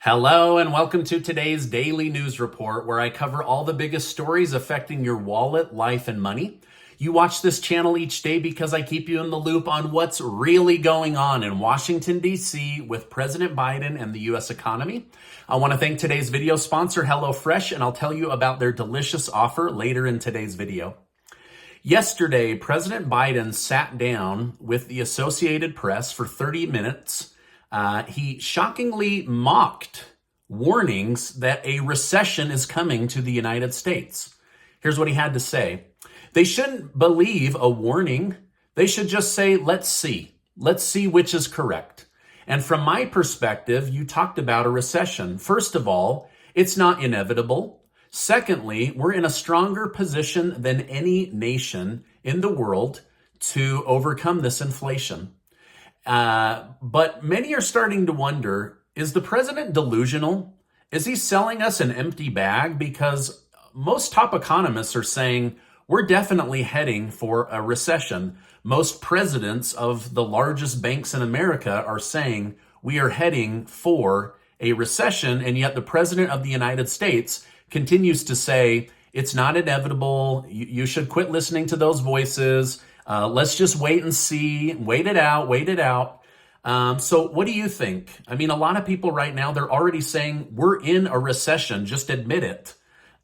Hello and welcome to today's daily news report where I cover all the biggest stories affecting your wallet, life, and money. You watch this channel each day because I keep you in the loop on what's really going on in Washington, D.C. with President Biden and the U.S. economy. I want to thank today's video sponsor, HelloFresh, and I'll tell you about their delicious offer later in today's video. Yesterday, President Biden sat down with the Associated Press for 30 minutes. He shockingly mocked warnings that a recession is coming to the United States. Here's what he had to say. They shouldn't believe a warning. They should just say, let's see. Let's see which is correct. And from my perspective, you talked about a recession. First of all, it's not inevitable. Secondly, we're in a stronger position than any nation in the world to overcome this inflation. But many are starting to wonder, is the president delusional? Is he selling us an empty bag? Because most top economists are saying we're definitely heading for a recession. Most presidents of the largest banks in America are saying we are heading for a recession, and yet the president of the United States continues to say it's not inevitable. You should quit listening to those voices. Let's just wait and see, wait it out. So what do you think? I mean, a lot of people right now, they're already saying we're in a recession, just admit it.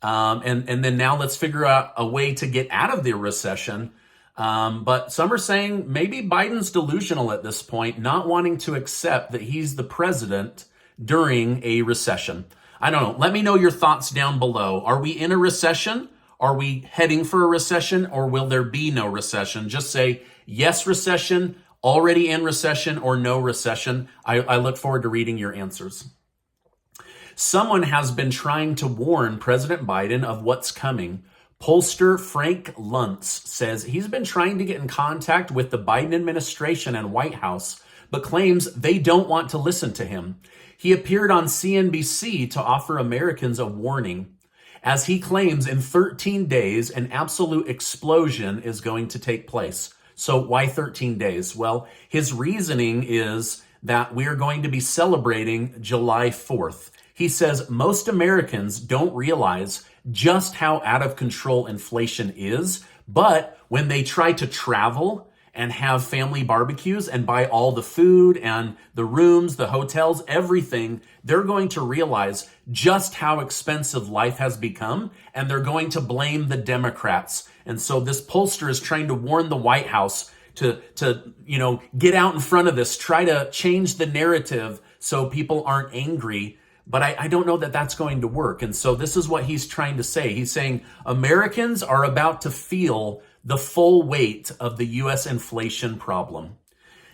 And then now let's figure out a way to get out of the recession. But some are saying maybe Biden's delusional at this point, not wanting to accept that he's the president during a recession. I don't know. Let me know your thoughts down below. Are we in a recession? Are we heading for a recession, or will there be no recession? Just say yes, recession, already in recession, or no recession. I look forward to reading your answers. Someone has been trying to warn President Biden of what's coming. Pollster Frank Luntz says he's been trying to get in contact with the Biden administration and White House, but claims they don't want to listen to him. He appeared on CNBC to offer Americans a warning. As he claims in 13 days, an absolute explosion is going to take place. So why 13 days? Well, his reasoning is that we are going to be celebrating July 4th. He says most Americans don't realize just how out of control inflation is, but when they try to travel and have family barbecues and buy all the food and the rooms, the hotels, everything, they're going to realize just how expensive life has become, and they're going to blame the Democrats. And so this pollster is trying to warn the White House to get out in front of this, try to change the narrative so people aren't angry. But I don't know that that's going to work. And so this is what he's trying to say. He's saying Americans are about to feel the full weight of the U.S. inflation problem.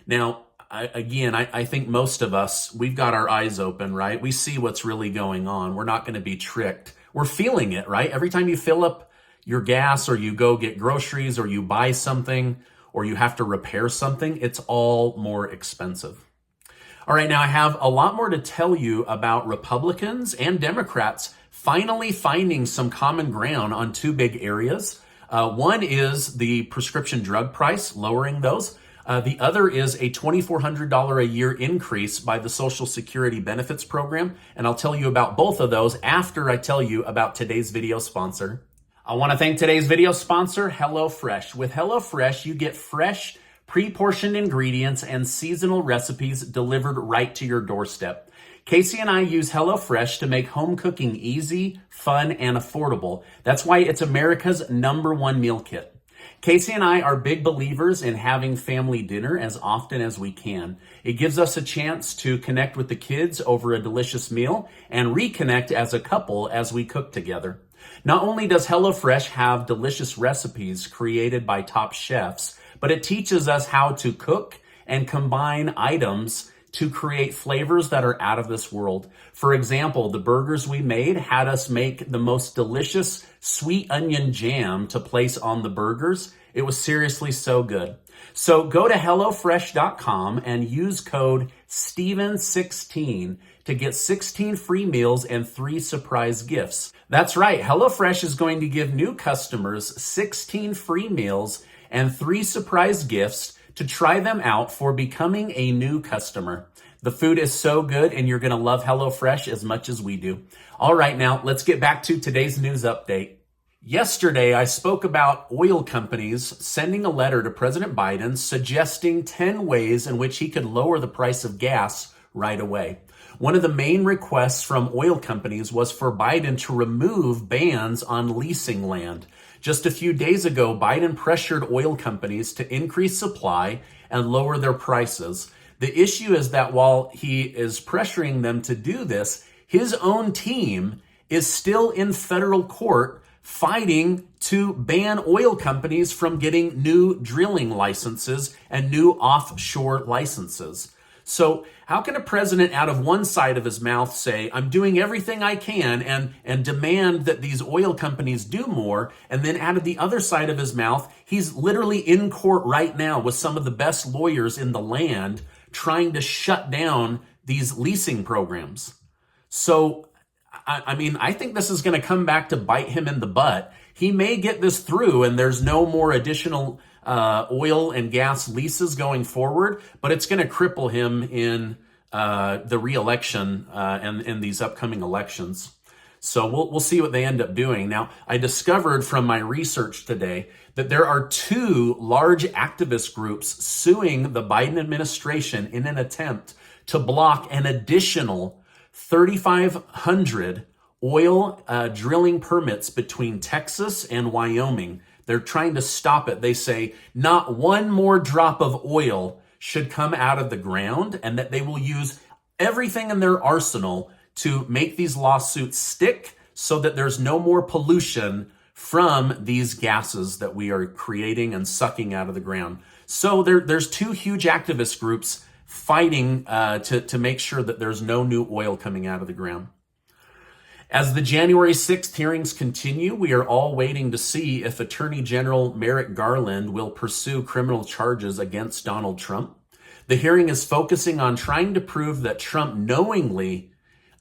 Now, I think most of us, we've got our eyes open, right? We see what's really going on. We're not going to be tricked. We're feeling it, right? Every time you fill up your gas or you go get groceries or you buy something or you have to repair something, it's all more expensive. All right, now I have a lot more to tell you about Republicans and Democrats finally finding some common ground on two big areas. One is the prescription drug price, lowering those. The other is a $2,400 a year increase by the Social Security Benefits Program. And I'll tell you about both of those after I tell you about today's video sponsor. I want to thank today's video sponsor, HelloFresh. With HelloFresh, you get fresh, pre-portioned ingredients and seasonal recipes delivered right to your doorstep. Casey and I use HelloFresh to make home cooking easy, fun, and affordable. That's why it's America's #1 meal kit. Casey and I are big believers in having family dinner as often as we can. It gives us a chance to connect with the kids over a delicious meal and reconnect as a couple as we cook together. Not only does HelloFresh have delicious recipes created by top chefs, but it teaches us how to cook and combine items to create flavors that are out of this world. For example, the burgers we made had us make the most delicious sweet onion jam to place on the burgers. It was seriously so good. So go to HelloFresh.com and use code Stephen16 to get 16 free meals and 3 surprise gifts. That's right, HelloFresh is going to give new customers 16 free meals and 3 surprise gifts to try them out for becoming a new customer. The food is so good, and you're going to love HelloFresh as much as we do. All right, now let's get back to today's news update. Yesterday, I spoke about oil companies sending a letter to President Biden suggesting 10 ways in which he could lower the price of gas right away. One of the main requests from oil companies was for Biden to remove bans on leasing land. Just a few days ago, Biden pressured oil companies to increase supply and lower their prices. The issue is that while he is pressuring them to do this, his own team is still in federal court fighting to ban oil companies from getting new drilling licenses and new offshore licenses. So how can a president out of one side of his mouth say, I'm doing everything I can and demand that these oil companies do more, and then out of the other side of his mouth, he's literally in court right now with some of the best lawyers in the land trying to shut down these leasing programs. So, I think this is going to come back to bite him in the butt. He may get this through and there's no more additional oil and gas leases going forward, but it's going to cripple him in the re-election and in these upcoming elections. So we'll see what they end up doing. Now, I discovered from my research today that there are 2 large activist groups suing the Biden administration in an attempt to block an additional 3,500 oil drilling permits between Texas and Wyoming. They're trying to stop it. They say not one more drop of oil should come out of the ground, and that they will use everything in their arsenal to make these lawsuits stick so that there's no more pollution from these gases that we are creating and sucking out of the ground. So there's 2 huge activist groups fighting to make sure that there's no new oil coming out of the ground. As the January 6th hearings continue, we are all waiting to see if Attorney General Merrick Garland will pursue criminal charges against Donald Trump. The hearing is focusing on trying to prove that Trump knowingly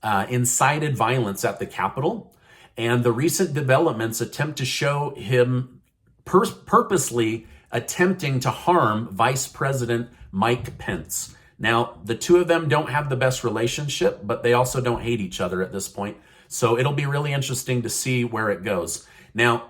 incited violence at the Capitol, and the recent developments attempt to show him purposely attempting to harm Vice President Mike Pence. Now, the 2 of them don't have the best relationship, but they also don't hate each other at this point. So it'll be really interesting to see where it goes. Now,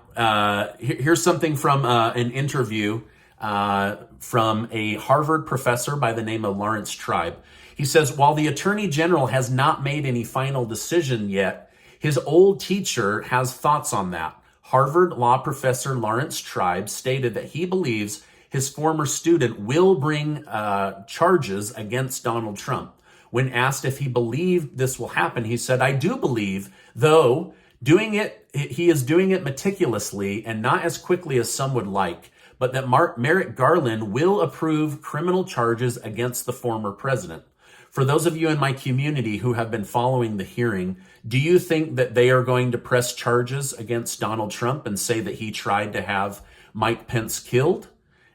here's something from an interview from a Harvard professor by the name of Lawrence Tribe. He says, while the Attorney General has not made any final decision yet, his old teacher has thoughts on that. Harvard law professor Lawrence Tribe stated that he believes his former student will bring charges against Donald Trump. When asked if he believed this will happen, he said, I do believe, though he is doing it meticulously and not as quickly as some would like, but that Merrick Garland will approve criminal charges against the former president. For those of you in my community who have been following the hearing, do you think that they are going to press charges against Donald Trump and say that he tried to have Mike Pence killed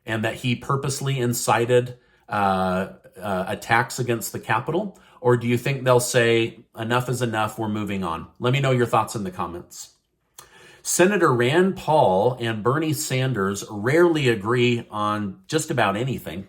and that he purposely incited attacks against the Capitol? Or do you think they'll say, enough is enough, we're moving on? Let me know your thoughts in the comments. Senator Rand Paul and Bernie Sanders rarely agree on just about anything.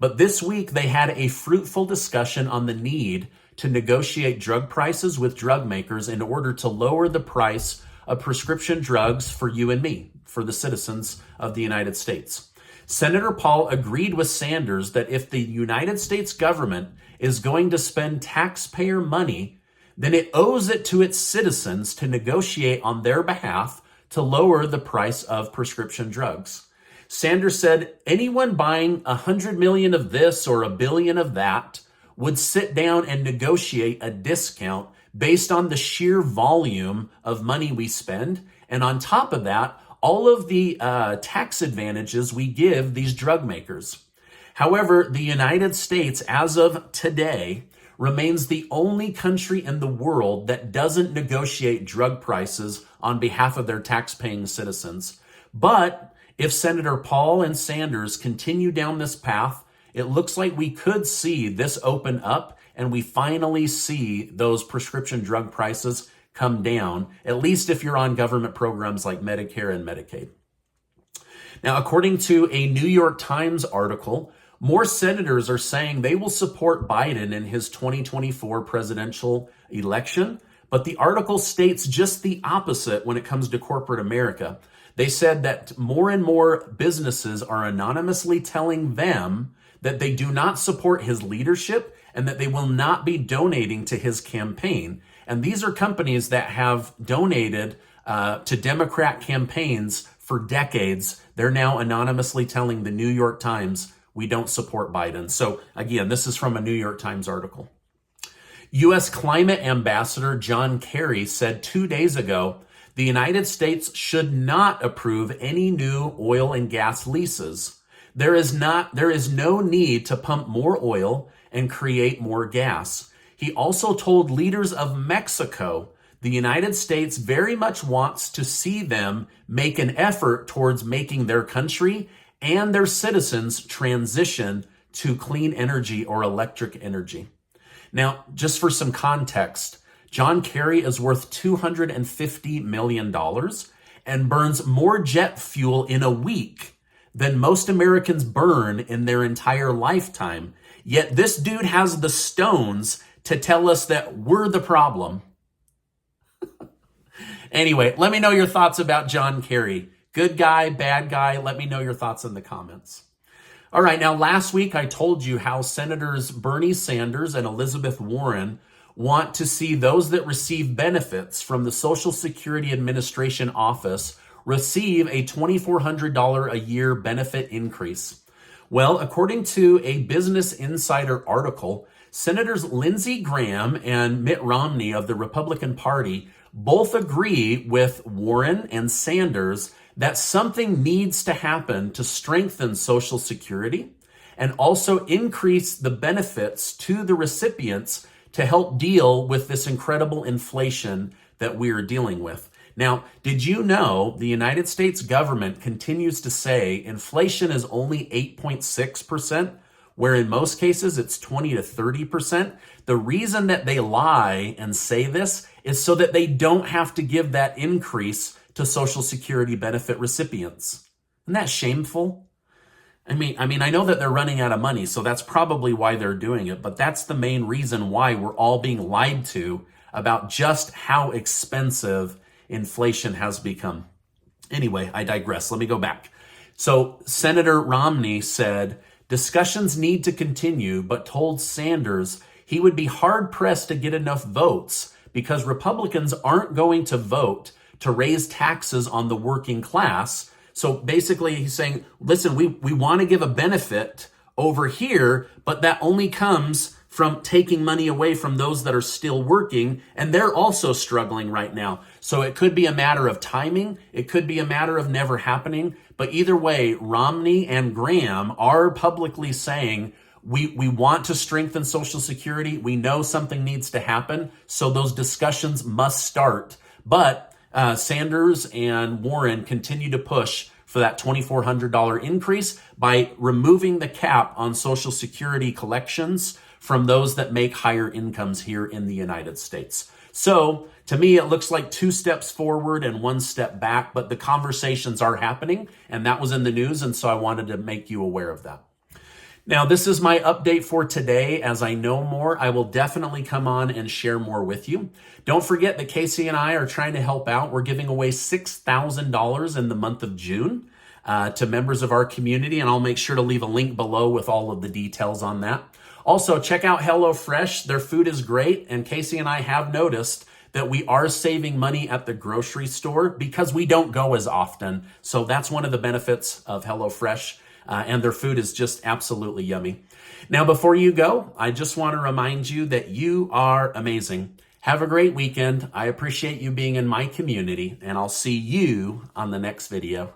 But this week, they had a fruitful discussion on the need to negotiate drug prices with drug makers in order to lower the price of prescription drugs for you and me, for the citizens of the United States. Senator Paul agreed with Sanders that if the United States government is going to spend taxpayer money, then it owes it to its citizens to negotiate on their behalf to lower the price of prescription drugs. Sanders said anyone buying 100 million of this or 1 billion of that would sit down and negotiate a discount based on the sheer volume of money we spend. And on top of that, all of the tax advantages we give these drug makers. However, the United States, as of today, remains the only country in the world that doesn't negotiate drug prices on behalf of their tax-paying citizens. But if Senator Paul and Sanders continue down this path, it looks like we could see this open up and we finally see those prescription drug prices come down, at least if you're on government programs like Medicare and Medicaid. Now, according to a New York Times article, More senators are saying they will support Biden in his 2024 presidential election, but the article states just the opposite when it comes to corporate America. They said that more and more businesses are anonymously telling them that they do not support his leadership and that they will not be donating to his campaign. And these are companies that have donated to Democrat campaigns for decades. They're now anonymously telling the New York Times, we don't support Biden. So again, this is from a New York Times article. U.S. Climate Ambassador John Kerry said 2 days ago, the United States should not approve any new oil and gas leases. There is no need to pump more oil and create more gas. He also told leaders of Mexico the United States very much wants to see them make an effort towards making their country and their citizens transition to clean energy or electric energy. Now, just for some context, John Kerry is worth $250 million and burns more jet fuel in a week than most Americans burn in their entire lifetime. Yet this dude has the stones to tell us that we're the problem. Anyway, let me know your thoughts about John Kerry. Good guy, bad guy? Let me know your thoughts in the comments. All right, now last week I told you how Senators Bernie Sanders and Elizabeth Warren want to see those that receive benefits from the Social Security Administration office receive a $2,400 a year benefit increase. Well, according to a Business Insider article, Senators Lindsey Graham and Mitt Romney of the Republican Party both agree with Warren and Sanders that something needs to happen to strengthen Social Security and also increase the benefits to the recipients to help deal with this incredible inflation that we are dealing with. Now, did you know the United States government continues to say inflation is only 8.6%, where in most cases it's 20 to 30%? The reason that they lie and say this is so that they don't have to give that increase to Social Security benefit recipients. Isn't that shameful? I mean, I know that they're running out of money, so that's probably why they're doing it, but that's the main reason why we're all being lied to about just how expensive inflation has become. Anyway, I digress. Let me go back. So Senator Romney said, discussions need to continue, but told Sanders he would be hard-pressed to get enough votes because Republicans aren't going to vote to raise taxes on the working class. So basically he's saying, listen, we want to give a benefit over here, but that only comes from taking money away from those that are still working, and they're also struggling right now. So it could be a matter of timing. It could be a matter of never happening. But either way, Romney and Graham are publicly saying, we want to strengthen Social Security. We know something needs to happen. So those discussions must start. But Sanders and Warren continue to push for that $2,400 increase by removing the cap on Social Security collections from those that make higher incomes here in the United States. So to me, it looks like 2 steps forward and 1 step back, but the conversations are happening, and that was in the news, and so I wanted to make you aware of that. Now, this is my update for today. As I know more, I will definitely come on and share more with you. Don't forget that Casey and I are trying to help out. We're giving away $6,000 in the month of June to members of our community, and I'll make sure to leave a link below with all of the details on that. Also, check out HelloFresh. Their food is great, and Casey and I have noticed that we are saving money at the grocery store because we don't go as often. So that's one of the benefits of HelloFresh. And their food is just absolutely yummy. Now, before you go, I just want to remind you that you are amazing. Have a great weekend. I appreciate you being in my community, and I'll see you on the next video.